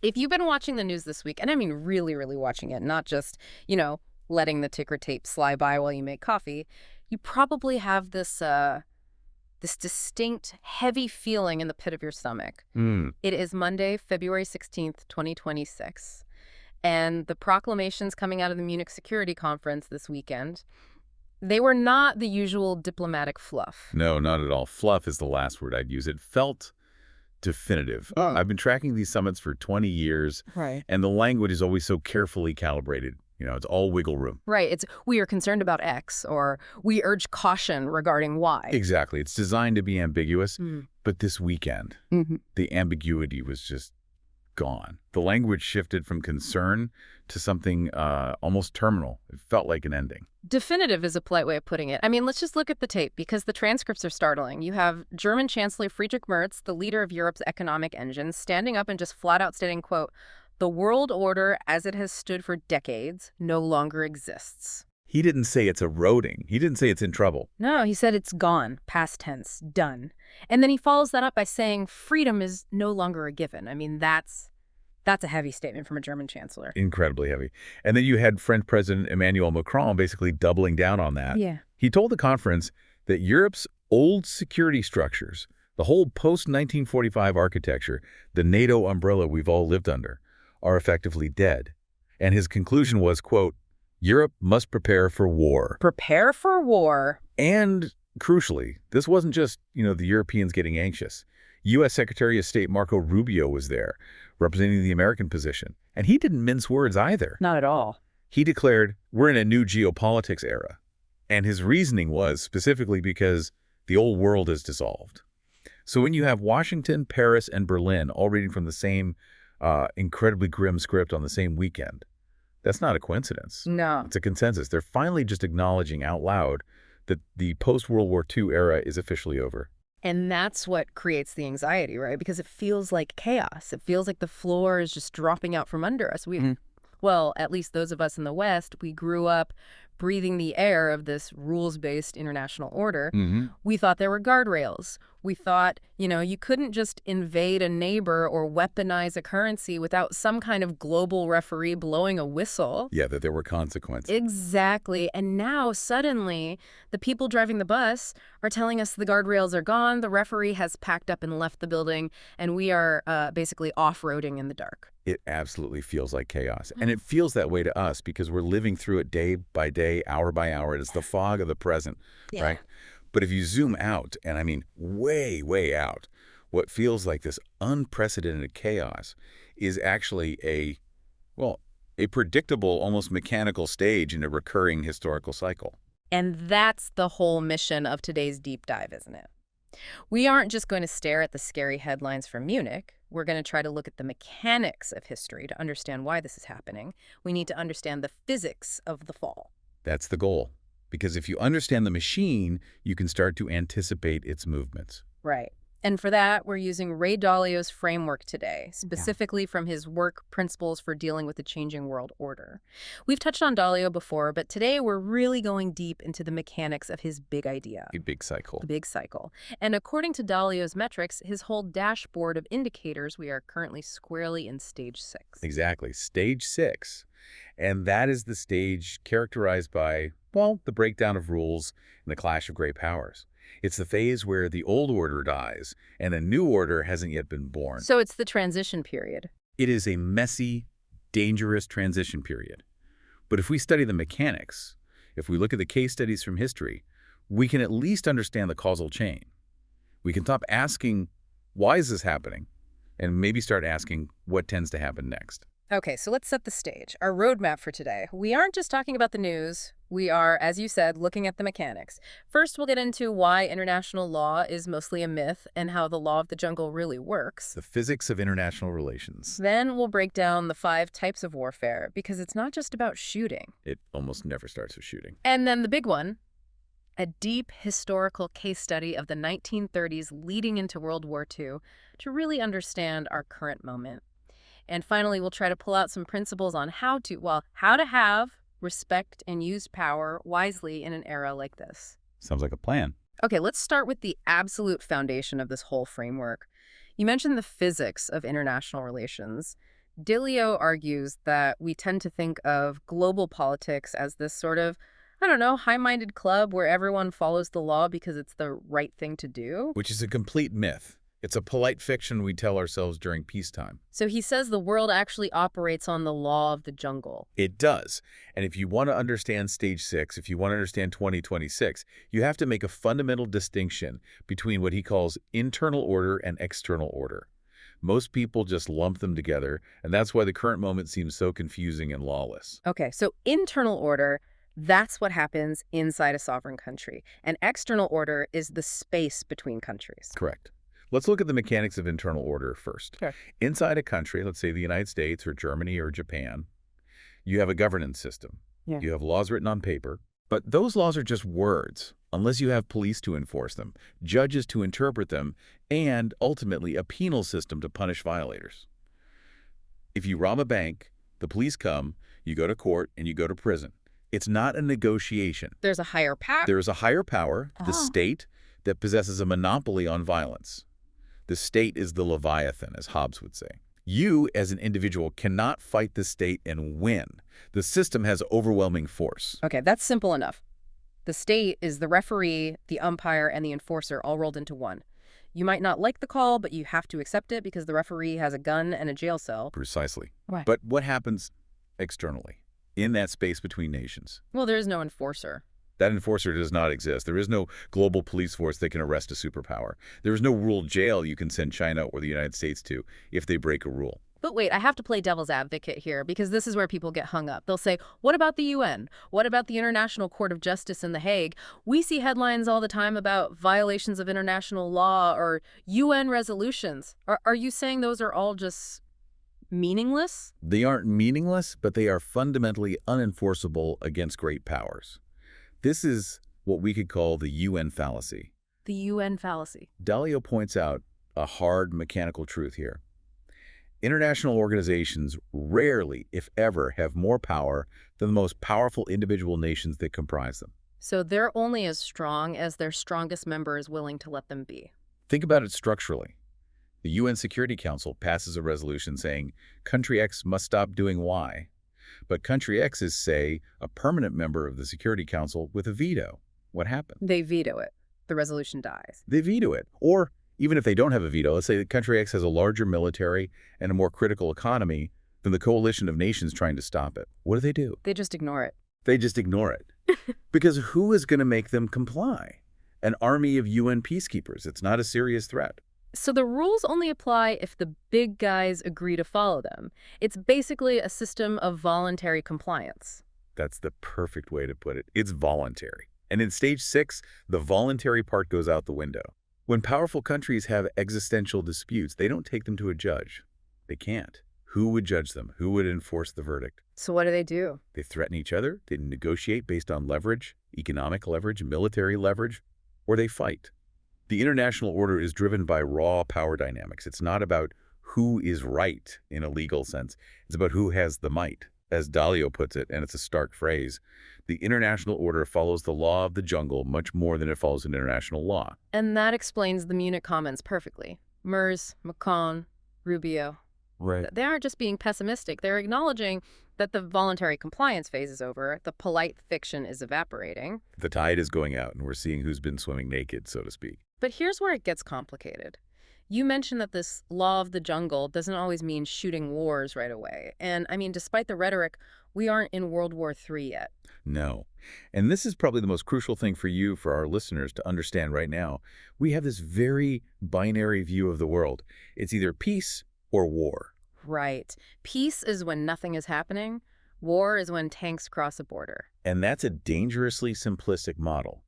If you've been watching the news this week, and I mean really, really watching it, not just, letting the ticker tape slide by while you make coffee, you probably have this distinct, heavy feeling in the pit of your stomach. Hmm. It is Monday, February 16th, 2026, and the proclamations coming out of the Munich Security Conference this weekend, they were not the usual diplomatic fluff. No, not at all. Fluff is the last word I'd use. It felt definitive. Mm. I've been tracking these summits for 20 years, Right. and the language is always so carefully calibrated. It's all wiggle room. Right. It's we are concerned about X, or we urge caution regarding Y. Exactly. It's designed to be ambiguous, Mm. but this weekend, Mm-hmm. the ambiguity was just gone. The language shifted from concern to something almost terminal. It felt like an ending. Definitive is a polite way of putting it. I mean, let's just look at the tape because the transcripts are startling. You have German Chancellor Friedrich Merz, the leader of Europe's economic engine, standing up and just flat out stating, quote, "The world order as it has stood for decades no longer exists." He didn't say it's eroding. He didn't say it's in trouble. No, he said it's gone, past tense, done. And then he follows that up by saying freedom is no longer a given. I mean, that's a heavy statement from a German chancellor. Incredibly heavy. And then you had French President Emmanuel Macron basically doubling down on that. Yeah. He told the conference that Europe's old security structures, the whole post-1945 architecture, the NATO umbrella we've all lived under, are effectively dead. And his conclusion was, quote, "Europe must prepare for war." Prepare for war. And crucially, this wasn't just, the Europeans getting anxious. U.S. Secretary of State Marco Rubio was there, representing the American position. And he didn't mince words either. Not at all. He declared, "We're in a new geopolitics era." And his reasoning was specifically because the old world is dissolved. So when you have Washington, Paris, and Berlin all reading from the same incredibly grim script on the same weekend, that's not a coincidence. No. It's a consensus. They're finally just acknowledging out loud that the post-World War II era is officially over. And that's what creates the anxiety, right? Because it feels like chaos. It feels like the floor is just dropping out from under us. Well, at least those of us in the West, we grew up breathing the air of this rules-based international order. We thought there were guardrails. We thought, you couldn't just invade a neighbor or weaponize a currency without some kind of global referee blowing a whistle. Yeah, that there were consequences. Exactly. And now, suddenly, the people driving the bus are telling us the guardrails are gone, the referee has packed up and left the building, and we are basically off-roading in the dark. It absolutely feels like chaos. And it feels that way to us because we're living through it day by day, hour by hour. It's the fog of the present, right? But if you zoom out, and I mean way, way out, what feels like this unprecedented chaos is actually a predictable, almost mechanical stage in a recurring historical cycle. And that's the whole mission of today's deep dive, isn't it? We aren't just going to stare at the scary headlines from Munich. We're going to try to look at the mechanics of history to understand why this is happening. We need to understand the physics of the fall. That's the goal. Because if you understand the machine, you can start to anticipate its movements. Right. And for that, we're using Ray Dalio's framework today, specifically from his work Principles for Dealing with the Changing World Order. We've touched on Dalio before, but today we're really going deep into the mechanics of his big idea. A big cycle. The big cycle. And according to Dalio's metrics, his whole dashboard of indicators, we are currently squarely in stage 6. Exactly. Stage 6. And that is the stage characterized by, the breakdown of rules and the clash of great powers. It's the phase where the old order dies and a new order hasn't yet been born. So it's the transition period. It is a messy, dangerous transition period. But if we study the mechanics, if we look at the case studies from history, we can at least understand the causal chain. We can stop asking, why is this happening? And maybe start asking, what tends to happen next? Okay, so let's set the stage. Our roadmap for today. We aren't just talking about the news. We are, as you said, looking at the mechanics. First, we'll get into why international law is mostly a myth and how the law of the jungle really works. The physics of international relations. Then we'll break down the 5 types of warfare, because it's not just about shooting. It almost never starts with shooting. And then the big one, a deep historical case study of the 1930s leading into World War II to really understand our current moment. And finally, we'll try to pull out some principles on how to have, respect, and use power wisely in an era like this. Sounds like a plan. Okay, let's start with the absolute foundation of this whole framework. You mentioned the physics of international relations. Dalio argues that we tend to think of global politics as this sort of, I don't know, high-minded club where everyone follows the law because it's the right thing to do. Which is a complete myth. It's a polite fiction we tell ourselves during peacetime. So he says the world actually operates on the law of the jungle. It does. And if you want to understand Stage 6, if you want to understand 2026, you have to make a fundamental distinction between what he calls internal order and external order. Most people just lump them together, and that's why the current moment seems so confusing and lawless. Okay, so internal order, that's what happens inside a sovereign country. And external order is the space between countries. Correct. Let's look at the mechanics of internal order first. Sure. Inside a country, let's say the United States or Germany or Japan, you have a governance system. Yeah. You have laws written on paper, but those laws are just words unless you have police to enforce them, judges to interpret them, and ultimately a penal system to punish violators. If you rob a bank, the police come, you go to court, and you go to prison. It's not a negotiation. There's a higher power. There is a higher power, the state, that possesses a monopoly on violence. The state is the Leviathan, as Hobbes would say. You, as an individual, cannot fight the state and win. The system has overwhelming force. Okay, that's simple enough. The state is the referee, the umpire, and the enforcer all rolled into one. You might not like the call, but you have to accept it because the referee has a gun and a jail cell. Precisely. Right. But what happens externally, in that space between nations? Well, there is no enforcer. That enforcer does not exist. There is no global police force that can arrest a superpower. There is no rule jail you can send China or the United States to if they break a rule. But wait, I have to play devil's advocate here because this is where people get hung up. They'll say, what about the UN? What about the International Court of Justice in The Hague? We see headlines all the time about violations of international law or UN resolutions. Are you saying those are all just meaningless? They aren't meaningless, but they are fundamentally unenforceable against great powers. This is what we could call the UN fallacy. The UN fallacy. Dalio points out a hard mechanical truth here. International organizations rarely, if ever, have more power than the most powerful individual nations that comprise them. So they're only as strong as their strongest member is willing to let them be. Think about it structurally. The UN Security Council passes a resolution saying country X must stop doing Y. But country X is, say, a permanent member of the Security Council with a veto. What happens? They veto it. The resolution dies. They veto it. Or even if they don't have a veto, let's say that country X has a larger military and a more critical economy than the coalition of nations trying to stop it. What do? They just ignore it. They just ignore it. Because who is going to make them comply? An army of UN peacekeepers. It's not a serious threat. So the rules only apply if the big guys agree to follow them. It's basically a system of voluntary compliance. That's the perfect way to put it. It's voluntary. And in Stage 6, the voluntary part goes out the window. When powerful countries have existential disputes, they don't take them to a judge. They can't. Who would judge them? Who would enforce the verdict? So what do? They threaten each other, they negotiate based on leverage, economic leverage, military leverage, or they fight. The international order is driven by raw power dynamics. It's not about who is right in a legal sense. It's about who has the might. As Dalio puts it, and it's a stark phrase, the international order follows the law of the jungle much more than it follows an international law. And that explains the Munich comments perfectly. Merz, Macron, Rubio. Right. They aren't just being pessimistic. They're acknowledging that the voluntary compliance phase is over, the polite fiction is evaporating. The tide is going out, and we're seeing who's been swimming naked, so to speak. But here's where it gets complicated. You mentioned that this law of the jungle doesn't always mean shooting wars right away. And, I mean, despite the rhetoric, we aren't in World War III yet. No. And this is probably the most crucial thing for you, for our listeners, to understand right now. We have this very binary view of the world. It's either peace or war. Right. Peace is when nothing is happening. War is when tanks cross a border. And that's a dangerously simplistic model.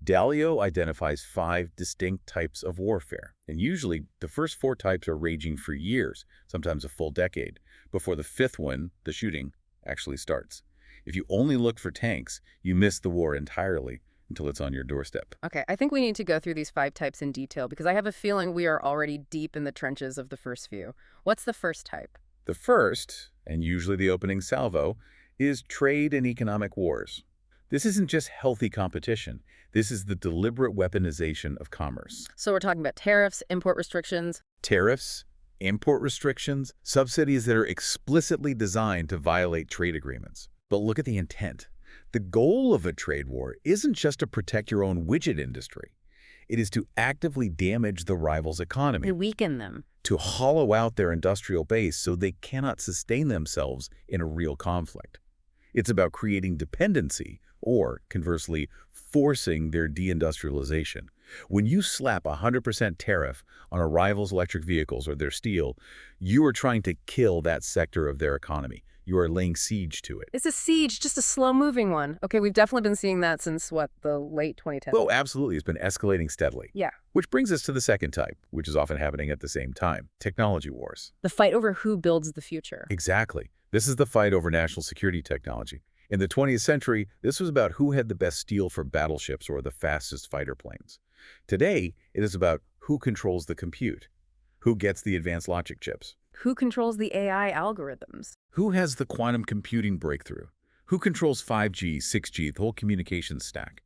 Dalio identifies 5 distinct types of warfare, and usually the first 4 types are raging for years, sometimes a full decade, before the 5th one, the shooting, actually starts. If you only look for tanks, you miss the war entirely until it's on your doorstep. Okay, I think we need to go through these 5 types in detail because I have a feeling we are already deep in the trenches of the first few. What's the first type? The first, and usually the opening salvo, is trade and economic wars. This isn't just healthy competition. This is the deliberate weaponization of commerce. So we're talking about tariffs, import restrictions. Tariffs, import restrictions, subsidies that are explicitly designed to violate trade agreements. But look at the intent. The goal of a trade war isn't just to protect your own widget industry. It is to actively damage the rival's economy, To weaken them. to hollow out their industrial base so they cannot sustain themselves in a real conflict. It's about creating dependency or, conversely, forcing their deindustrialization. When you slap a 100% tariff on a rival's electric vehicles or their steel, you are trying to kill that sector of their economy. You are laying siege to it. It's a siege, just a slow-moving one. Okay, we've definitely been seeing that since, what, the late 2010s? Oh, absolutely. It's been escalating steadily. Yeah. Which brings us to the second type, which is often happening at the same time, technology wars. The fight over who builds the future. Exactly. This is the fight over national security technology. In the 20th century, this was about who had the best steel for battleships or the fastest fighter planes. Today, it is about who controls the compute, who gets the advanced logic chips, Who controls the AI algorithms? who has the quantum computing breakthrough, who controls 5G, 6G, the whole communications stack.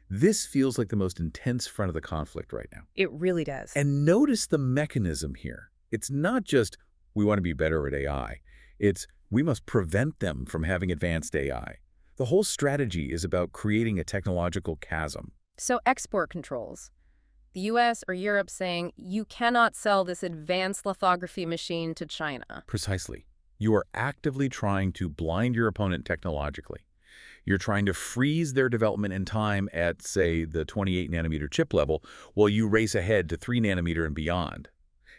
This feels like the most intense front of the conflict right now. It really does. And notice the mechanism here. It's not just we want to be better at AI. It's we must prevent them from having advanced AI. The whole strategy is about creating a technological chasm. So export controls. The US or Europe saying, you cannot sell this advanced lithography machine to China. Precisely. You are actively trying to blind your opponent technologically. You're trying to freeze their development in time at, say, the 28-nanometer chip level while you race ahead to 3-nanometer and beyond.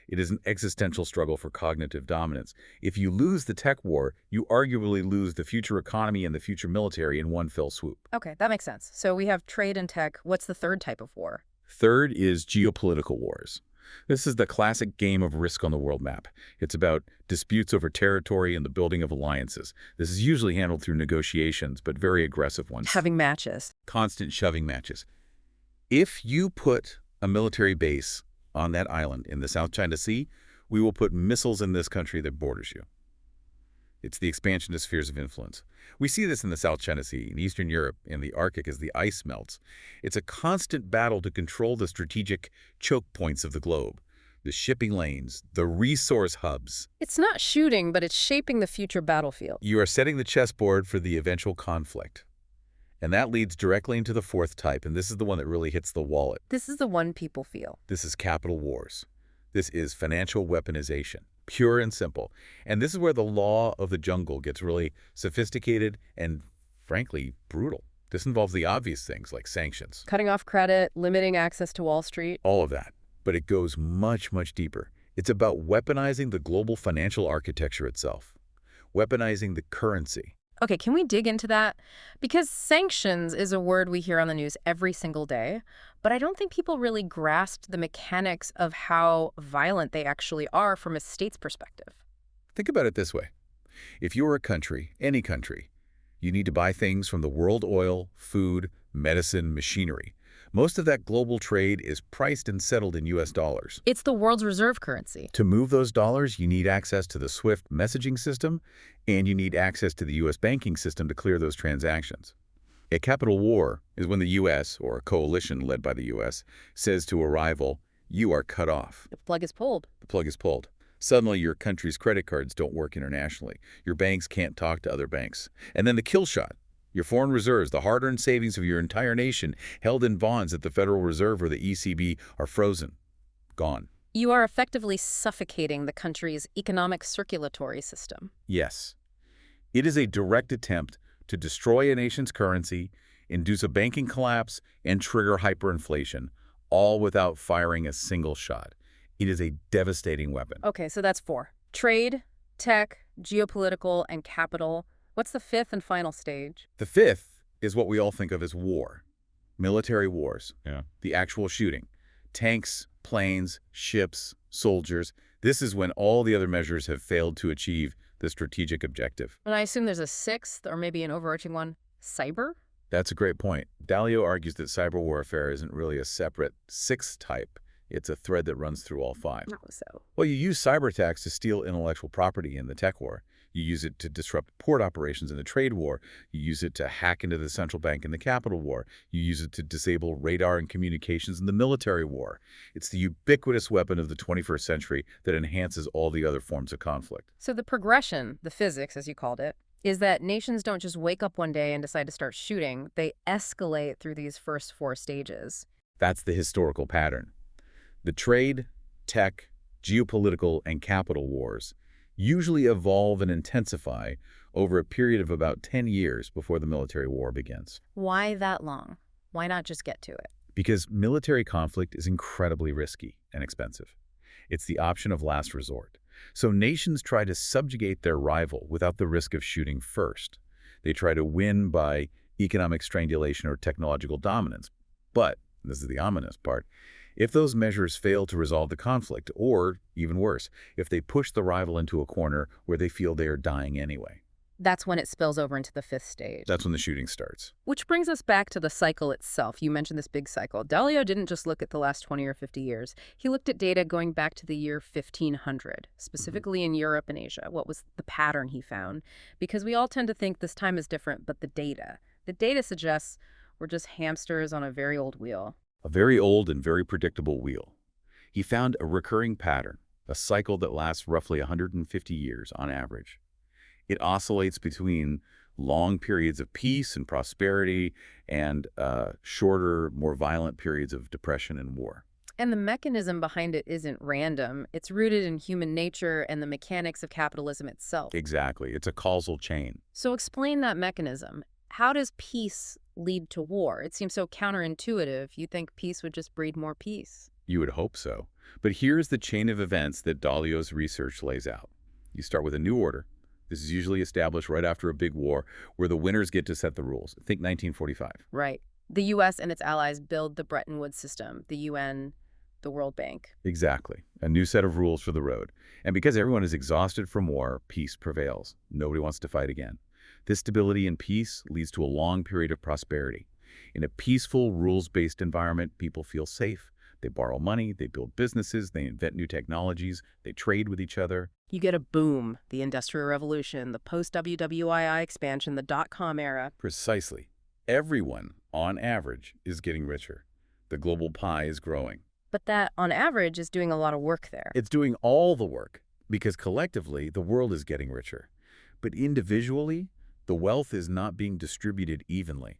It is an existential struggle for cognitive dominance. If you lose the tech war, you arguably lose the future economy and the future military in one fell swoop. Okay, that makes sense. So we have trade and tech. What's the third type of war? Third is geopolitical wars. This is the classic game of risk on the world map. It's about disputes over territory and the building of alliances. This is usually handled through negotiations, but very aggressive ones. Having matches. Constant shoving matches. If you put a military base on that island in the South China Sea, we will put missiles in this country that borders you. It's the expansion of spheres of influence. We see this in the South China Sea, in Eastern Europe, in the Arctic as the ice melts. It's a constant battle to control the strategic choke points of the globe, the shipping lanes, the resource hubs. It's not shooting, but it's shaping the future battlefield. You are setting the chessboard for the eventual conflict. And that leads directly into the fourth type, and this is the one that really hits the wallet. This is the one people feel. This is capital wars. This is financial weaponization, pure and simple. And this is where the law of the jungle gets really sophisticated and, frankly, brutal. This involves the obvious things like sanctions. Cutting off credit, limiting access to Wall Street. All of that. But it goes much, much deeper. It's about weaponizing the global financial architecture itself, weaponizing the currency. Okay, can we dig into that? Because sanctions is a word we hear on the news every single day, but I don't think people really grasped the mechanics of how violent they actually are from a state's perspective. Think about it this way. If you're a country, any country, you need to buy things from the world oil, food, medicine, machinery. Most of that global trade is priced and settled in U.S. dollars. It's the world's reserve currency. To move those dollars, you need access to the SWIFT messaging system, and you need access to the U.S. banking system to clear those transactions. A capital war is when the U.S., or a coalition led by the U.S., says to a rival, you are cut off. The plug is pulled. The plug is pulled. Suddenly, your country's credit cards don't work internationally. Your banks can't talk to other banks. And then the kill shot. Your foreign reserves, the hard-earned savings of your entire nation held in bonds at the Federal Reserve or the ECB are frozen. Gone. You are effectively suffocating the country's economic circulatory system. Yes. It is a direct attempt to destroy a nation's currency, induce a banking collapse, and trigger hyperinflation, all without firing a single shot. It is a devastating weapon. Okay, so that's four. Trade, tech, geopolitical, and capital. What's the fifth and final stage? The fifth is what we all think of as war. Military wars. Yeah. The actual shooting. Tanks, planes, ships, soldiers. This is when all the other measures have failed to achieve the strategic objective. And I assume there's a sixth, or maybe an overarching one, cyber? That's a great point. Dalio argues that cyber warfare isn't really a separate sixth type. It's a thread that runs through all five. How so? Well, you use cyber attacks to steal intellectual property in the tech war. You use it to disrupt port operations in the trade war. You use it to hack into the central bank in the capital war. You use it to disable radar and communications in the military war. It's the ubiquitous weapon of the 21st century that enhances all the other forms of conflict. So the progression, the physics, as you called it, is that nations don't just wake up one day and decide to start shooting. They escalate through these first four stages. That's the historical pattern. The trade, tech, geopolitical, and capital wars usually evolve and intensify over a period of about 10 years before the military war begins. Why that long? Why not just get to it? Because military conflict is incredibly risky and expensive. It's the option of last resort. So nations try to subjugate their rival without the risk of shooting first. They try to win by economic strangulation or technological dominance. But, this is the ominous part, if those measures fail to resolve the conflict, or, even worse, if they push the rival into a corner where they feel they are dying anyway. That's when it spills over into the fifth stage. That's when the shooting starts. Which brings us back to the cycle itself. You mentioned this big cycle. Dalio didn't just look at the last 20 or 50 years. He looked at data going back to the year 1500, specifically in Europe and Asia. What was the pattern he found? Because we all tend to think this time is different, but the data suggests we're just hamsters on a very old wheel. A very old and very predictable wheel. He found a recurring pattern, a cycle that lasts roughly 150 years on average. It oscillates between long periods of peace and prosperity and shorter, more violent periods of depression and war. And the mechanism behind it isn't random. It's rooted in human nature and the mechanics of capitalism itself. Exactly. It's a causal chain. So explain that mechanism. How does peace lead to war? It seems so counterintuitive. You'd think peace would just breed more peace. You would hope so. But here's the chain of events that Dalio's research lays out. You start with a new order. This is usually established right after a big war where the winners get to set the rules. Think 1945. Right. The U.S. and its allies build the Bretton Woods system, the UN, the World Bank. Exactly. A new set of rules for the road. And because everyone is exhausted from war, peace prevails. Nobody wants to fight again. This stability and peace leads to a long period of prosperity. In a peaceful, rules-based environment, people feel safe. They borrow money, they build businesses, they invent new technologies, they trade with each other. You get a boom, the Industrial Revolution, the post-WWII expansion, the dot-com era. Precisely. Everyone, on average, is getting richer. The global pie is growing. But that, on average, is doing a lot of work there. It's doing all the work, because collectively, the world is getting richer. But individually, the wealth is not being distributed evenly.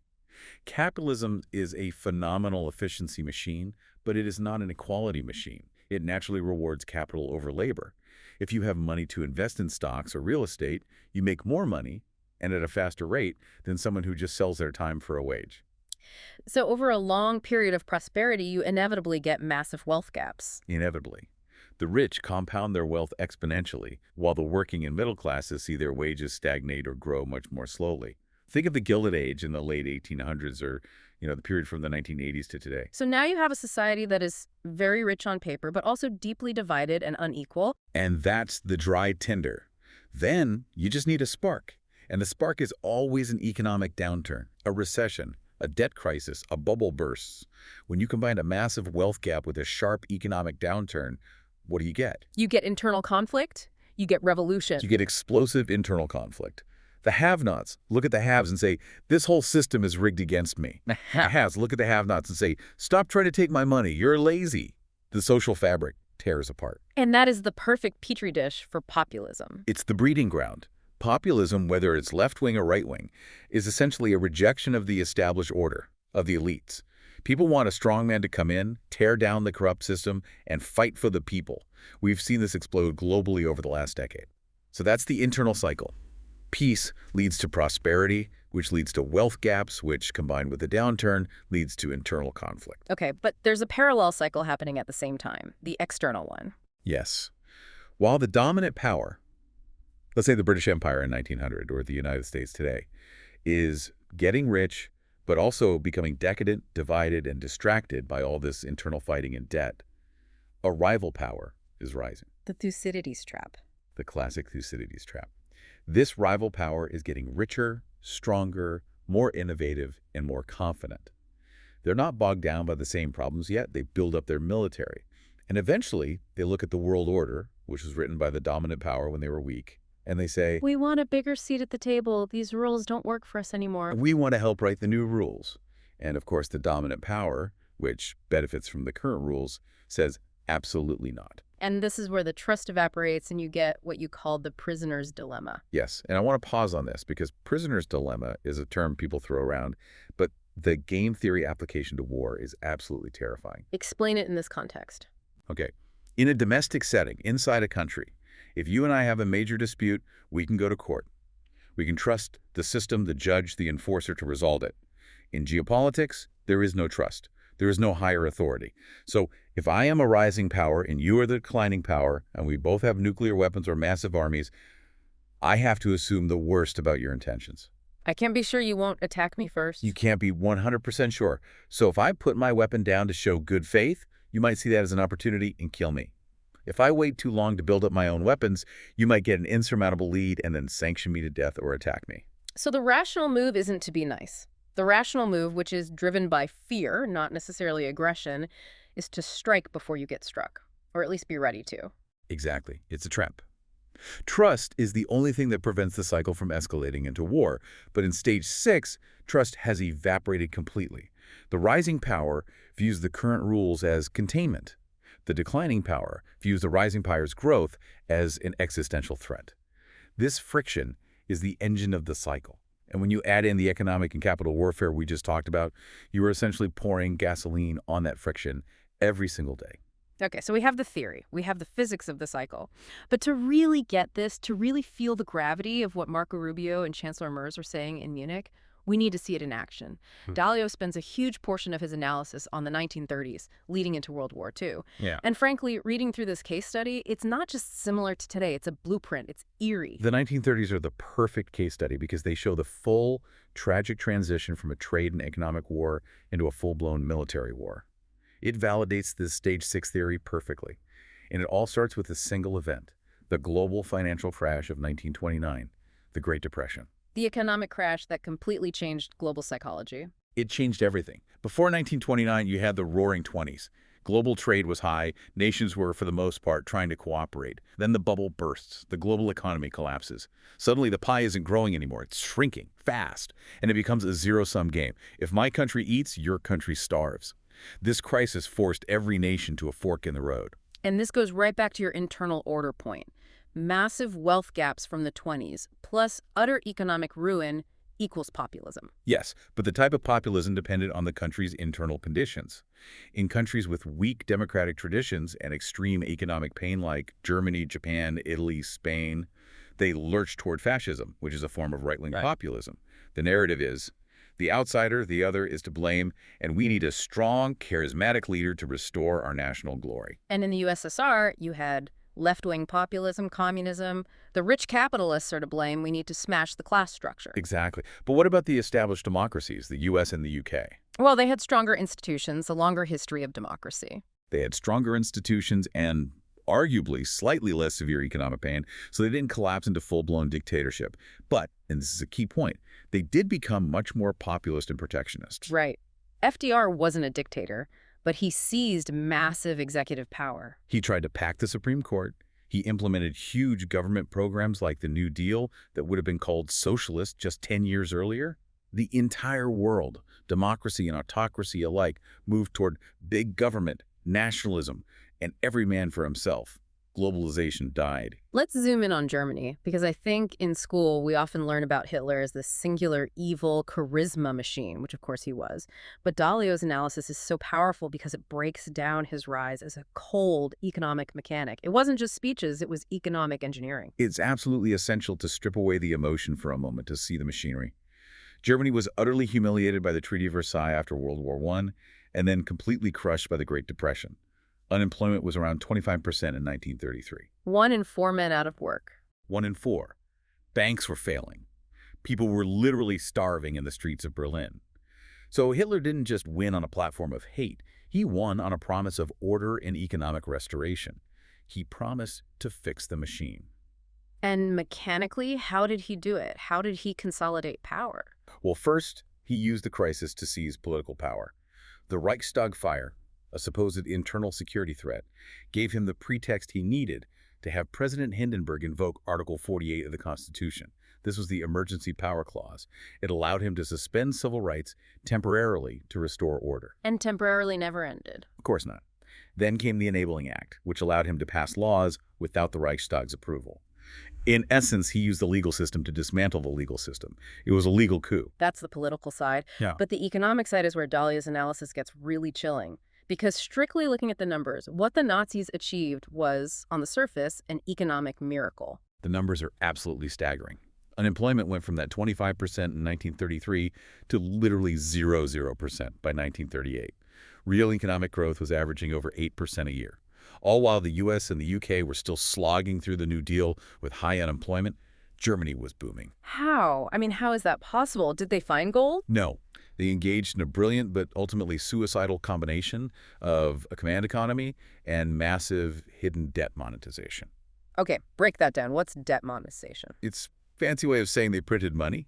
Capitalism is a phenomenal efficiency machine, but it is not an equality machine. It naturally rewards capital over labor. If you have money to invest in stocks or real estate, you make more money, and at a faster rate, than someone who just sells their time for a wage. So over a long period of prosperity, you inevitably get massive wealth gaps. Inevitably. The rich compound their wealth exponentially, while the working and middle classes see their wages stagnate or grow much more slowly. Think of the Gilded Age in the late 1800s or, the period from the 1980s to today. So now you have a society that is very rich on paper, but also deeply divided and unequal. And that's the dry tinder. Then you just need a spark. And the spark is always an economic downturn, a recession, a debt crisis, a bubble bursts. When you combine a massive wealth gap with a sharp economic downturn, what do you get? You get internal conflict. You get revolution. You get explosive internal conflict. The have-nots look at the haves and say, this whole system is rigged against me. The haves look at the have-nots and say, stop trying to take my money. You're lazy. The social fabric tears apart. And that is the perfect petri dish for populism. It's the breeding ground. Populism, whether it's left-wing or right-wing, is essentially a rejection of the established order, of the elites. People want a strong man to come in, tear down the corrupt system, and fight for the people. We've seen this explode globally over the last decade. So that's the internal cycle. Peace leads to prosperity, which leads to wealth gaps, which, combined with the downturn, leads to internal conflict. Okay, but there's a parallel cycle happening at the same time, the external one. Yes. While the dominant power, let's say the British Empire in 1900 or the United States today, is getting rich, but also becoming decadent, divided, and distracted by all this internal fighting and debt, a rival power is rising. The Thucydides trap. The classic Thucydides trap. This rival power is getting richer, stronger, more innovative, and more confident. They're not bogged down by the same problems yet. They build up their military. And eventually, they look at the world order, which was written by the dominant power when they were weak, and they say, We want a bigger seat at the table. These rules don't work for us anymore. we want to help write the new rules. And of course, the dominant power, which benefits from the current rules, says absolutely not. And this is where the trust evaporates and you get what you called the prisoner's dilemma. Yes, and I want to pause on this because prisoner's dilemma is a term people throw around, but the game theory application to war is absolutely terrifying. Explain it in this context. Okay, in a domestic setting, inside a country, if you and I have a major dispute, we can go to court. We can trust the system, the judge, the enforcer to resolve it. In geopolitics, there is no trust. There is no higher authority. So if I am a rising power and you are the declining power, and we both have nuclear weapons or massive armies, I have to assume the worst about your intentions. I can't be sure you won't attack me first. You can't be 100% sure. So if I put my weapon down to show good faith, you might see that as an opportunity and kill me. If I wait too long to build up my own weapons, you might get an insurmountable lead and then sanction me to death or attack me. So the rational move isn't to be nice. The rational move, which is driven by fear, not necessarily aggression, is to strike before you get struck, or at least be ready to. Exactly. It's a trap. Trust is the only thing that prevents the cycle from escalating into war. But in stage 6, trust has evaporated completely. The rising power views the current rules as containment. The declining power views the rising power's growth as an existential threat. This friction is the engine of the cycle. And when you add in the economic and capital warfare we just talked about, you are essentially pouring gasoline on that friction every single day. Okay, so we have the theory, we have the physics of the cycle. But to really get this, to really feel the gravity of what Marco Rubio and Chancellor Merz are saying in Munich, we need to see it in action. Dalio spends a huge portion of his analysis on the 1930s, leading into World War II. Yeah. And frankly, reading through this case study, it's not just similar to today, it's a blueprint, it's eerie. The 1930s are the perfect case study because they show the full, tragic transition from a trade and economic war into a full-blown military war. It validates this stage 6 theory perfectly. And it all starts with a single event, the global financial crash of 1929, the Great Depression. The economic crash that completely changed global psychology. It changed everything. Before 1929, you had the roaring 20s. Global trade was high. Nations were, for the most part, trying to cooperate. Then the bubble bursts. The global economy collapses. Suddenly, the pie isn't growing anymore. It's shrinking fast. And it becomes a zero-sum game. If my country eats, your country starves. This crisis forced every nation to a fork in the road. And this goes right back to your internal order point. Massive wealth gaps from the 20s, plus utter economic ruin, equals populism. Yes, but the type of populism depended on the country's internal conditions. In countries with weak democratic traditions and extreme economic pain like Germany, Japan, Italy, Spain, they lurched toward fascism, which is a form of right-wing populism. The narrative is, the outsider, the other, is to blame, and we need a strong, charismatic leader to restore our national glory. And in the USSR, you had left-wing populism, communism. The rich capitalists are to blame. We need to smash the class structure. Exactly. But what about the established democracies, the US and the UK? Well, they had stronger institutions, a longer history of democracy. They had stronger institutions and arguably slightly less severe economic pain, so they didn't collapse into full-blown dictatorship. But, and this is a key point, they did become much more populist and protectionist. Right. FDR wasn't a dictator, but he seized massive executive power. He tried to pack the Supreme Court. He implemented huge government programs like the New Deal that would have been called socialist just 10 years earlier. The entire world, democracy and autocracy alike, moved toward big government, nationalism, and every man for himself. Globalization died. Let's zoom in on Germany, because I think in school we often learn about Hitler as this singular evil charisma machine, which of course he was. But Dalio's analysis is so powerful because it breaks down his rise as a cold economic mechanic. It wasn't just speeches, it was economic engineering. It's absolutely essential to strip away the emotion for a moment to see the machinery. Germany was utterly humiliated by the Treaty of Versailles after World War I, and then completely crushed by the Great Depression. Unemployment was around 25% in 1933. 1 in 4 men out of work. 1 in 4. Banks were failing. People were literally starving in the streets of Berlin. So Hitler didn't just win on a platform of hate. He won on a promise of order and economic restoration. He promised to fix the machine. And mechanically, how did he do it? How did he consolidate power? Well, first, he used the crisis to seize political power. The Reichstag fire, a supposed internal security threat, gave him the pretext he needed to have President Hindenburg invoke Article 48 of the Constitution. This was the emergency power clause. It allowed him to suspend civil rights temporarily to restore order. And temporarily never ended. Of course not. Then came the Enabling Act, which allowed him to pass laws without the Reichstag's approval. In essence, he used the legal system to dismantle the legal system. It was a legal coup. That's the political side. Yeah. But the economic side is where Dalio's analysis gets really chilling. Because strictly looking at the numbers, what the Nazis achieved was, on the surface, an economic miracle. The numbers are absolutely staggering. Unemployment went from that 25% in 1933 to literally 0% by 1938. Real economic growth was averaging over 8% a year. All while the U.S. and the U.K. were still slogging through the New Deal with high unemployment, Germany was booming. How? I mean, how is that possible? Did they find gold? No. They engaged in a brilliant but ultimately suicidal combination of a command economy and massive hidden debt monetization. Okay, break that down. What's debt monetization? It's a fancy way of saying they printed money.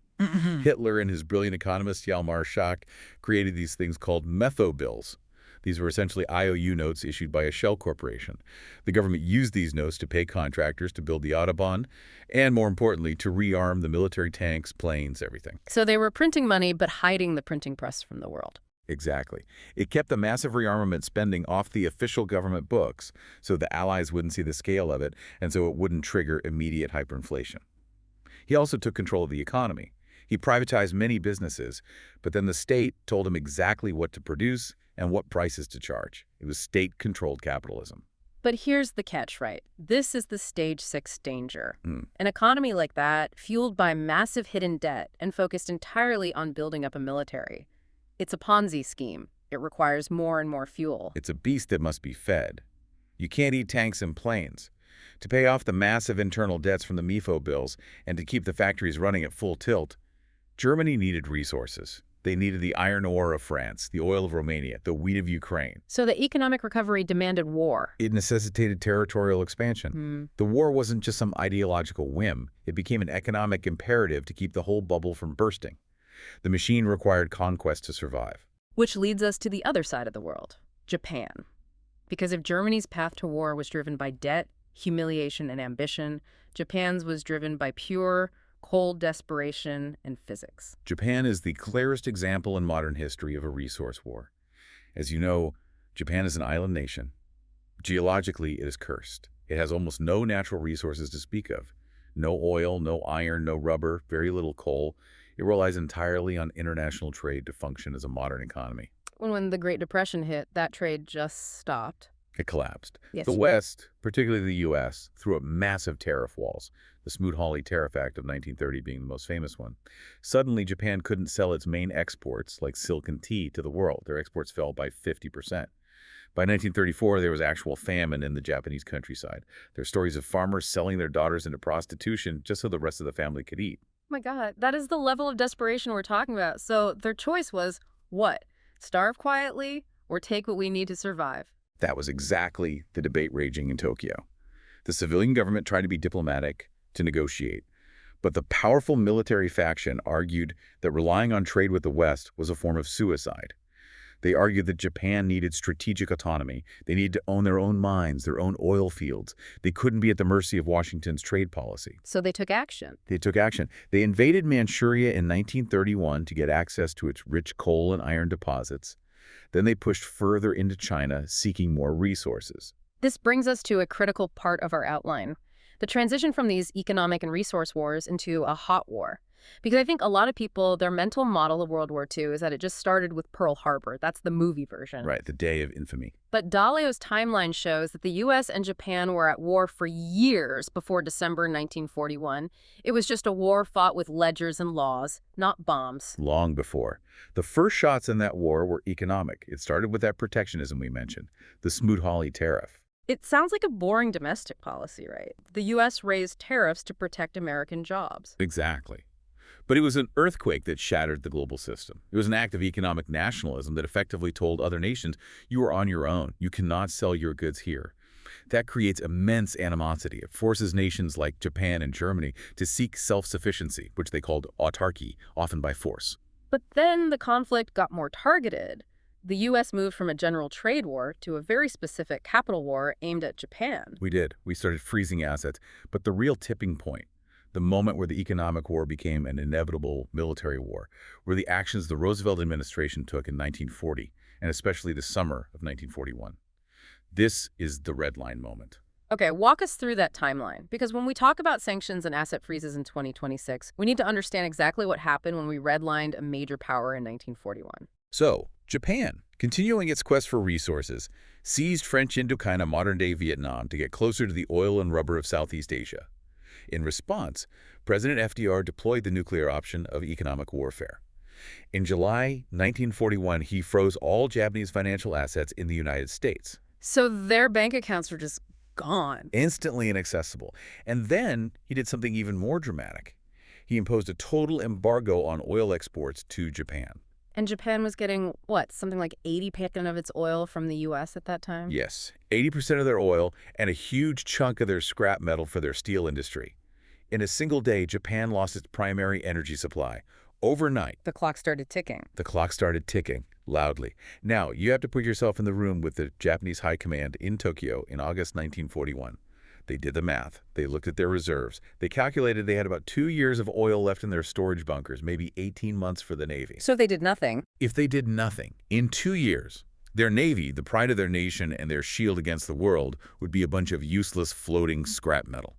Hitler and his brilliant economist Hjalmar Schacht created these things called metho bills. These were essentially IOU notes issued by a shell corporation. The government used these notes to pay contractors to build the Autobahn and, more importantly, to rearm the military tanks, planes, everything. So they were printing money but hiding the printing press from the world. Exactly. It kept the massive rearmament spending off the official government books so the Allies wouldn't see the scale of it and so it wouldn't trigger immediate hyperinflation. He also took control of the economy. He privatized many businesses, but then the state told him exactly what to produce and what prices to charge. It was state-controlled capitalism. But here's the catch, right? This is the stage 6 danger. Mm. An economy like that, fueled by massive hidden debt and focused entirely on building up a military. It's a Ponzi scheme. It requires more and more fuel. It's a beast that must be fed. You can't eat tanks and planes. To pay off the massive internal debts from the MEFO bills and to keep the factories running at full tilt, Germany needed resources. They needed the iron ore of France, the oil of Romania, the wheat of Ukraine. So the economic recovery demanded war. It necessitated territorial expansion. The war wasn't just some ideological whim. It became an economic imperative to keep the whole bubble from bursting. The machine required conquest to survive. Which leads us to the other side of the world, Japan. Because if Germany's path to war was driven by debt, humiliation, and ambition, Japan's was driven by pure, cold desperation and physics. Japan is the clearest example in modern history of a resource war. As you know, Japan is an island nation. Geologically, it is cursed. It has almost no natural resources to speak of. No oil, no iron, no rubber, very little coal. It relies entirely on international trade to function as a modern economy. When the Great Depression hit, that trade just stopped. It collapsed. Yes. The West, particularly the U.S., threw up massive tariff walls, the Smoot-Hawley Tariff Act of 1930 being the most famous one. Suddenly, Japan couldn't sell its main exports, like silk and tea, to the world. Their exports fell by 50%. By 1934, there was actual famine in the Japanese countryside. There are stories of farmers selling their daughters into prostitution just so the rest of the family could eat. Oh my God, that is the level of desperation we're talking about. So their choice was, what? Starve quietly or take what we need to survive? That was exactly the debate raging in Tokyo. The civilian government tried to be diplomatic, to negotiate. But the powerful military faction argued that relying on trade with the West was a form of suicide. They argued that Japan needed strategic autonomy. They needed to own their own mines, their own oil fields. They couldn't be at the mercy of Washington's trade policy. So they took action. They took action. They invaded Manchuria in 1931 to get access to its rich coal and iron deposits. Then they pushed further into China, seeking more resources. This brings us to a critical part of our outline, the transition from these economic and resource wars into a hot war. Because I think a lot of people, their mental model of World War II is that it just started with Pearl Harbor. That's the movie version. Right, the day of infamy. But Dalio's timeline shows that the U.S. and Japan were at war for years before December 1941. It was just a war fought with ledgers and laws, not bombs. Long before. The first shots in that war were economic. It started with that protectionism we mentioned, the Smoot-Hawley Tariff. It sounds like a boring domestic policy, right? The U.S. raised tariffs to protect American jobs. Exactly. But it was an earthquake that shattered the global system. It was an act of economic nationalism that effectively told other nations, you are on your own. You cannot sell your goods here. That creates immense animosity. It forces nations like Japan and Germany to seek self-sufficiency, which they called autarky, often by force. But then the conflict got more targeted. The U.S. moved from a general trade war to a very specific capital war aimed at Japan. We did. We started freezing assets. But the real tipping point, the moment where the economic war became an inevitable military war, were the actions the Roosevelt administration took in 1940, and especially the summer of 1941. This is the red line moment. Okay, walk us through that timeline. Because when we talk about sanctions and asset freezes in 2026, we need to understand exactly what happened when we redlined a major power in 1941. So, Japan, continuing its quest for resources, seized French Indochina, modern-day Vietnam, to get closer to the oil and rubber of Southeast Asia. In response, President FDR deployed the nuclear option of economic warfare. In July 1941, he froze all Japanese financial assets in the United States. So their bank accounts were just gone. Instantly inaccessible. And then he did something even more dramatic. He imposed a total embargo on oil exports to Japan. And Japan was getting, what, something like 80% of its oil from the U.S. at that time? Yes, 80% of their oil and a huge chunk of their scrap metal for their steel industry. In a single day, Japan lost its primary energy supply. Overnight, The clock started ticking. the clock started ticking loudly. Now, you have to put yourself in the room with the Japanese High Command in Tokyo in August 1941. They did the math. They looked at their reserves. They calculated they had about 2 years of oil left in their storage bunkers, maybe 18 months for the Navy. So they did nothing. If they did nothing, in 2 years, their Navy, the pride of their nation and their shield against the world, would be a bunch of useless floating scrap metal.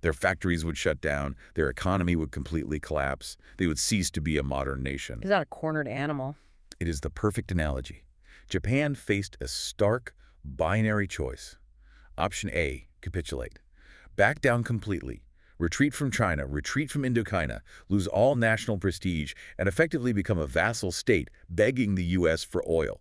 Their factories would shut down. Their economy would completely collapse. They would cease to be a modern nation. Is that a cornered animal? It is the perfect analogy. Japan faced a stark, binary choice. Option A, capitulate. Back down completely. Retreat from China, retreat from Indochina, lose all national prestige, and effectively become a vassal state begging the U.S. for oil.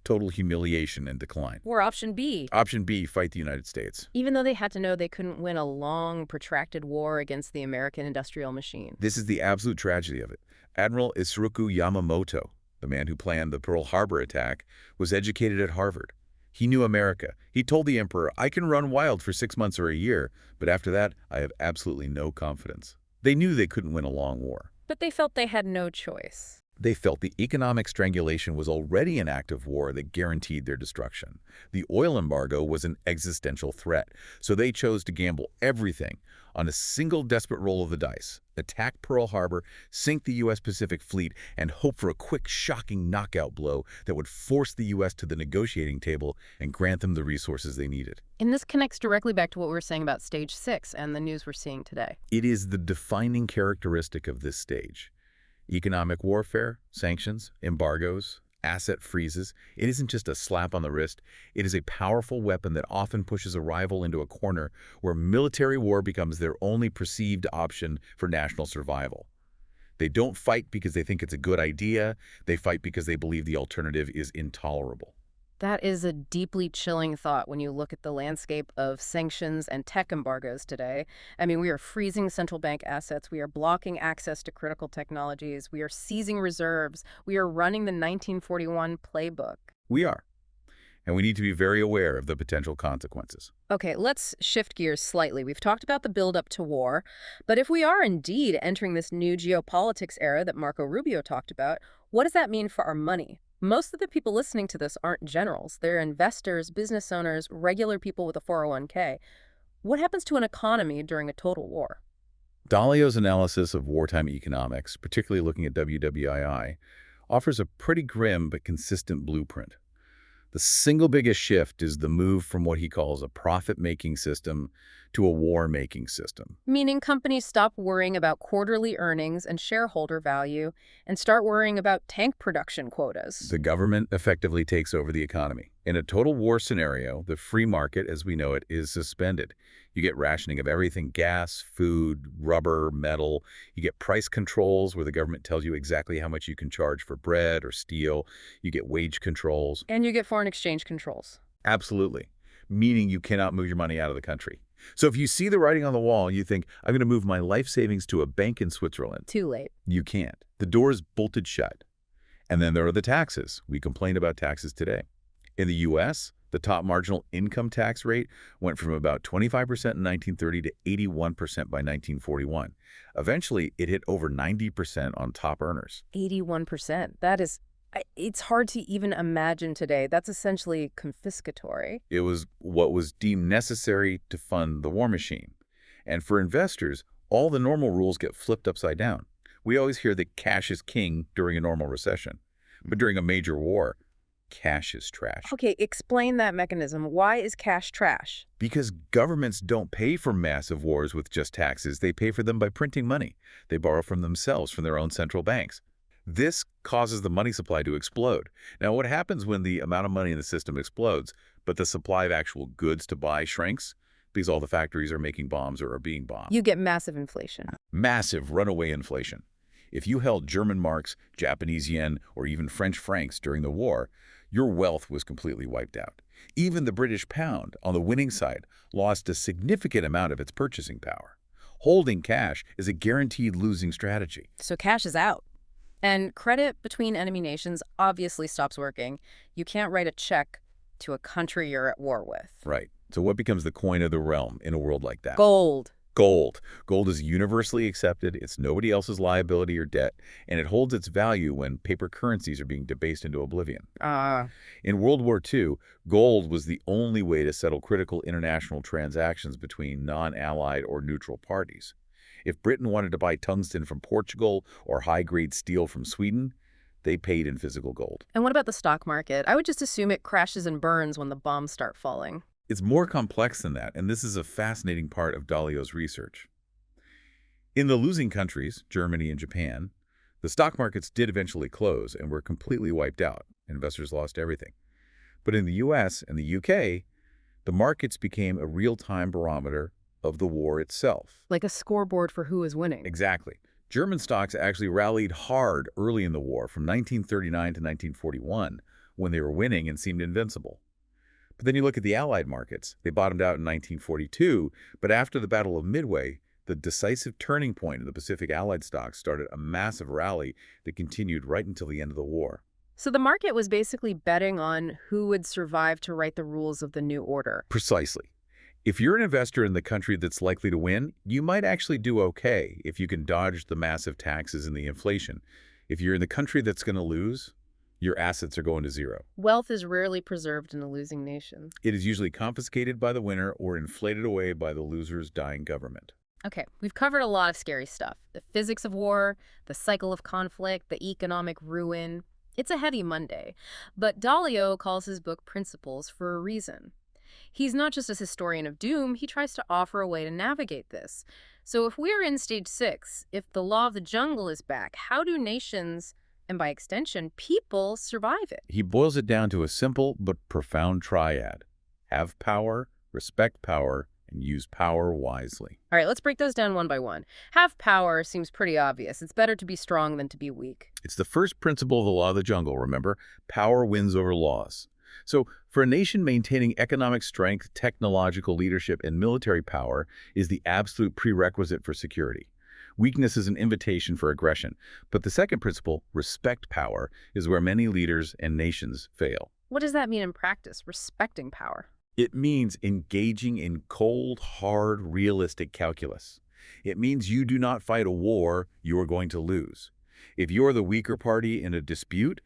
Total humiliation and decline. Or option B. Option B, fight the United States. Even though they had to know they couldn't win a long, protracted war against the American industrial machine. This is the absolute tragedy of it. Admiral Isoroku Yamamoto, the man who planned the Pearl Harbor attack, was educated at Harvard. He knew America. He told the emperor, "I can run wild for 6 months or a year, but after that, I have absolutely no confidence." They knew they couldn't win a long war. But they felt they had no choice. They felt the economic strangulation was already an act of war that guaranteed their destruction. The oil embargo was an existential threat, so they chose to gamble everything on a single desperate roll of the dice, attack Pearl Harbor, sink the U.S. Pacific Fleet, and hope for a quick, shocking knockout blow that would force the U.S. to the negotiating table and grant them the resources they needed. And this connects directly back to what we were saying about Stage 6 and the news we're seeing today. It is the defining characteristic of this stage. Economic warfare, sanctions, embargoes, asset freezes. It isn't just a slap on the wrist. It is a powerful weapon that often pushes a rival into a corner where military war becomes their only perceived option for national survival. They don't fight because they think it's a good idea. They fight because they believe the alternative is intolerable. That is a deeply chilling thought when you look at the landscape of sanctions and tech embargoes today. I mean, we are freezing central bank assets. We are blocking access to critical technologies. We are seizing reserves. We are running the 1941 playbook. We are. And we need to be very aware of the potential consequences. Okay, let's shift gears slightly. We've talked about the buildup to war, but if we are indeed entering this new geopolitics era that Marco Rubio talked about, what does that mean for our money? Most of the people listening to this aren't generals. They're investors, business owners, regular people with a 401k. What happens to an economy during a total war? Dalio's analysis of wartime economics, particularly looking at WWII, offers a pretty grim but consistent blueprint. The single biggest shift is the move from what he calls a profit-making system to a war-making system. Meaning companies stop worrying about quarterly earnings and shareholder value and start worrying about tank production quotas. The government effectively takes over the economy. In a total war scenario, the free market as we know it is suspended. You get rationing of everything: gas, food, rubber, metal. You get price controls where the government tells you exactly how much you can charge for bread or steel. You get wage controls. And you get foreign exchange controls. Absolutely. Meaning you cannot move your money out of the country. So if you see the writing on the wall, you think, I'm going to move my life savings to a bank in Switzerland. Too late. You can't. The door is bolted shut. And then there are the taxes. We complain about taxes today. In the U.S., the top marginal income tax rate went from about 25% in 1930 to 81% by 1941. Eventually, it hit over 90% on top earners. 81%. That is It's hard to even imagine today. That's essentially confiscatory. It was what was deemed necessary to fund the war machine. And for investors, all the normal rules get flipped upside down. We always hear that cash is king during a normal recession. But during a major war, cash is trash. Okay, explain that mechanism. Why is cash trash? Because governments don't pay for massive wars with just taxes. They pay for them by printing money. They borrow from themselves, from their own central banks. This causes the money supply to explode. Now, what happens when the amount of money in the system explodes, but the supply of actual goods to buy shrinks? Because all the factories are making bombs or are being bombed. You get massive inflation. Massive runaway inflation. If you held German marks, Japanese yen, or even French francs during the war, your wealth was completely wiped out. Even the British pound, on the winning side, lost a significant amount of its purchasing power. Holding cash is a guaranteed losing strategy. So cash is out. And credit between enemy nations obviously stops working. You can't write a check to a country you're at war with. Right. So what becomes the coin of the realm in a world like that? Gold. Gold. Gold is universally accepted. It's nobody else's liability or debt, and it holds its value when paper currencies are being debased into oblivion. In World War II, gold was the only way to settle critical international transactions between non-allied or neutral parties. If Britain wanted to buy tungsten from Portugal or high-grade steel from Sweden, they paid in physical gold. And what about the stock market? I would just assume it crashes and burns when the bombs start falling. It's more complex than that, and this is a fascinating part of Dalio's research. In the losing countries, Germany and Japan, the stock markets did eventually close and were completely wiped out. Investors lost everything. But in the US and the UK, the markets became a real-time barometer of the war itself. Like a scoreboard for who is winning. Exactly. German stocks actually rallied hard early in the war from 1939 to 1941, when they were winning and seemed invincible. But then you look at the Allied markets. They bottomed out in 1942, but after the Battle of Midway, the decisive turning point in the Pacific Allied stocks started a massive rally that continued right until the end of the war. So the market was basically betting on who would survive to write the rules of the new order. Precisely. If you're an investor in the country that's likely to win, you might actually do okay if you can dodge the massive taxes and the inflation. If you're in the country that's going to lose, your assets are going to zero. Wealth is rarely preserved in a losing nation. It is usually confiscated by the winner or inflated away by the loser's dying government. Okay, we've covered a lot of scary stuff. The physics of war, the cycle of conflict, the economic ruin. It's a heady Monday. But Dalio calls his book Principles for a reason. He's not just a historian of doom, he tries to offer a way to navigate this. So if we're in stage 6, if the law of the jungle is back, how do nations, and by extension, people, survive it? He boils it down to a simple but profound triad. Have power, respect power, and use power wisely. All right, let's break those down one by one. Have power seems pretty obvious. It's better to be strong than to be weak. It's the first principle of the law of the jungle, remember? Power wins over laws. So, for a nation, maintaining economic strength, technological leadership, and military power is the absolute prerequisite for security. Weakness is an invitation for aggression. But the second principle, respect power, is where many leaders and nations fail. What does that mean in practice, respecting power? It means engaging in cold, hard, realistic calculus. It means you do not fight a war you are going to lose. If you're the weaker party in a dispute,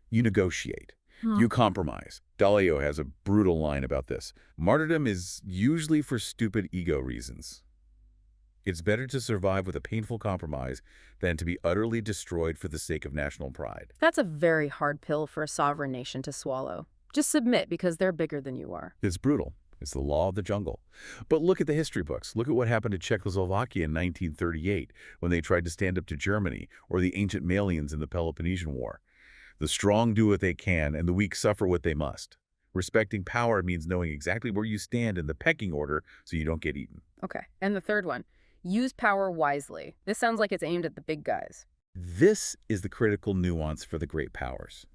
you negotiate. You compromise. Dalio has a brutal line about this. Martyrdom is usually for stupid ego reasons. It's better to survive with a painful compromise than to be utterly destroyed for the sake of national pride. That's a very hard pill for a sovereign nation to swallow. Just submit because they're bigger than you are. It's brutal. It's the law of the jungle. But look at the history books. Look at what happened to Czechoslovakia in 1938 when they tried to stand up to Germany, or the ancient Malians in the Peloponnesian War. The strong do what they can, and the weak suffer what they must. Respecting power means knowing exactly where you stand in the pecking order so you don't get eaten. Okay, and the third one, use power wisely. This sounds like it's aimed at the big guys. This is the critical nuance for the great powers.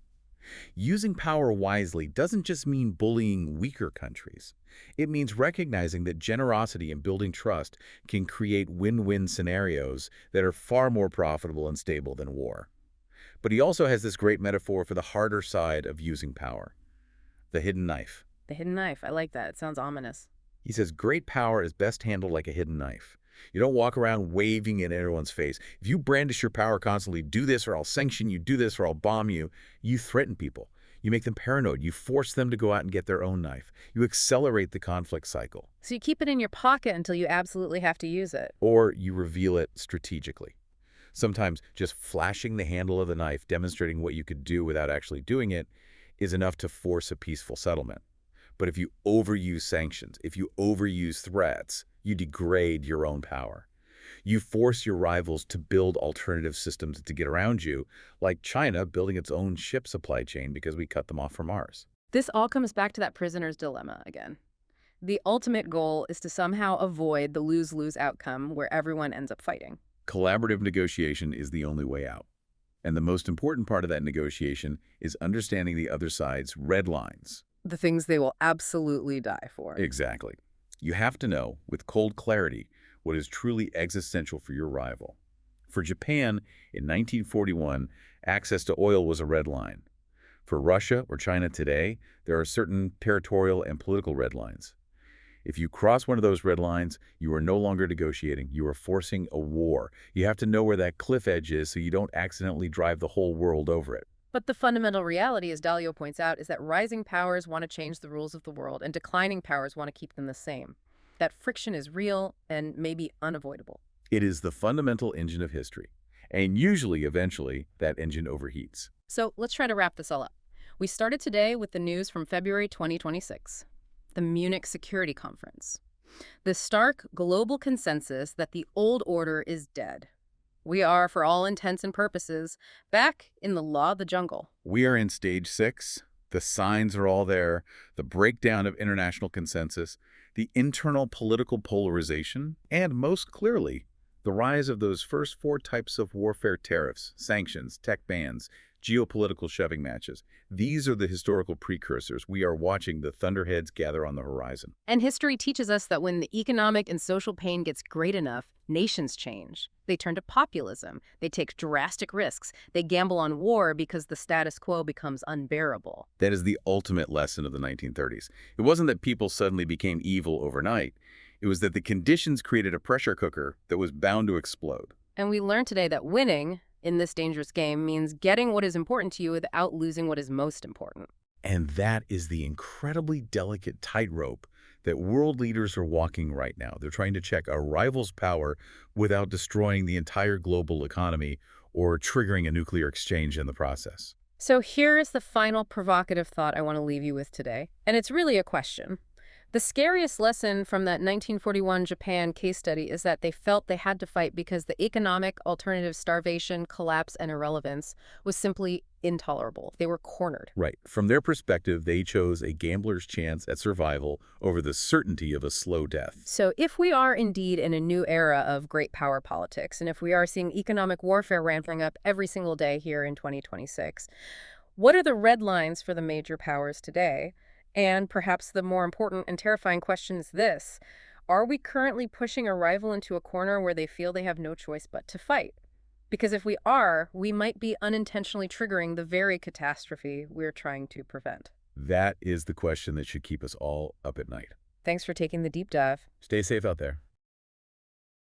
Using power wisely doesn't just mean bullying weaker countries. It means recognizing that generosity and building trust can create win-win scenarios that are far more profitable and stable than war. But he also has this great metaphor for the harder side of using power, the hidden knife. The hidden knife, I like that. It sounds ominous. He says great power is best handled like a hidden knife. You don't walk around waving in everyone's face. If you brandish your power constantly, do this or I'll sanction you, do this or I'll bomb you, you threaten people. You make them paranoid. You force them to go out and get their own knife. You accelerate the conflict cycle. So you keep it in your pocket until you absolutely have to use it. Or you reveal it strategically. Sometimes just flashing the handle of the knife, demonstrating what you could do without actually doing it, is enough to force a peaceful settlement. But if you overuse sanctions, if you overuse threats, you degrade your own power. You force your rivals to build alternative systems to get around you, like China building its own ship supply chain because we cut them off from ours. This all comes back to that prisoner's dilemma again. The ultimate goal is to somehow avoid the lose-lose outcome where everyone ends up fighting. Collaborative negotiation is the only way out. And the most important part of that negotiation is understanding the other side's red lines. The things they will absolutely die for. Exactly. You have to know, with cold clarity, what is truly existential for your rival. For Japan, in 1941, access to oil was a red line. For Russia or China today, there are certain territorial and political red lines. If you cross one of those red lines, you are no longer negotiating. You are forcing a war. You have to know where that cliff edge is so you don't accidentally drive the whole world over it. But the fundamental reality, as Dalio points out, is that rising powers want to change the rules of the world and declining powers want to keep them the same. That friction is real and maybe unavoidable. It is the fundamental engine of history. And usually, eventually, that engine overheats. So let's try to wrap this all up. We started today with the news from February 2026, the Munich Security Conference. The stark global consensus that the old order is dead. We are, for all intents and purposes, back in the law of the jungle. We are in stage 6. The signs are all there. The breakdown of international consensus, the internal political polarization, and most clearly, the rise of those first 4 types of warfare: tariffs, sanctions, tech bans, geopolitical shoving matches. These are the historical precursors. We are watching the thunderheads gather on the horizon. And history teaches us that when the economic and social pain gets great enough, nations change. They turn to populism. They take drastic risks. They gamble on war because the status quo becomes unbearable. That is the ultimate lesson of the 1930s. It wasn't that people suddenly became evil overnight. It was that the conditions created a pressure cooker that was bound to explode. And we learned today that winning in this dangerous game means getting what is important to you without losing what is most important. And that is the incredibly delicate tightrope that world leaders are walking right now. They're trying to check a rival's power without destroying the entire global economy or triggering a nuclear exchange in the process. So here is the final provocative thought I want to leave you with today. And it's really a question. The scariest lesson from that 1941 Japan case study is that they felt they had to fight because the economic alternative, starvation, collapse, and irrelevance, was simply intolerable. They were cornered. Right. From their perspective, they chose a gambler's chance at survival over the certainty of a slow death. So if we are indeed in a new era of great power politics, and if we are seeing economic warfare ramping up every single day here in 2026, what are the red lines for the major powers today? And perhaps the more important and terrifying question is this: are we currently pushing a rival into a corner where they feel they have no choice but to fight? Because if we are, we might be unintentionally triggering the very catastrophe we're trying to prevent. That is the question that should keep us all up at night. Thanks for taking the deep dive. Stay safe out there.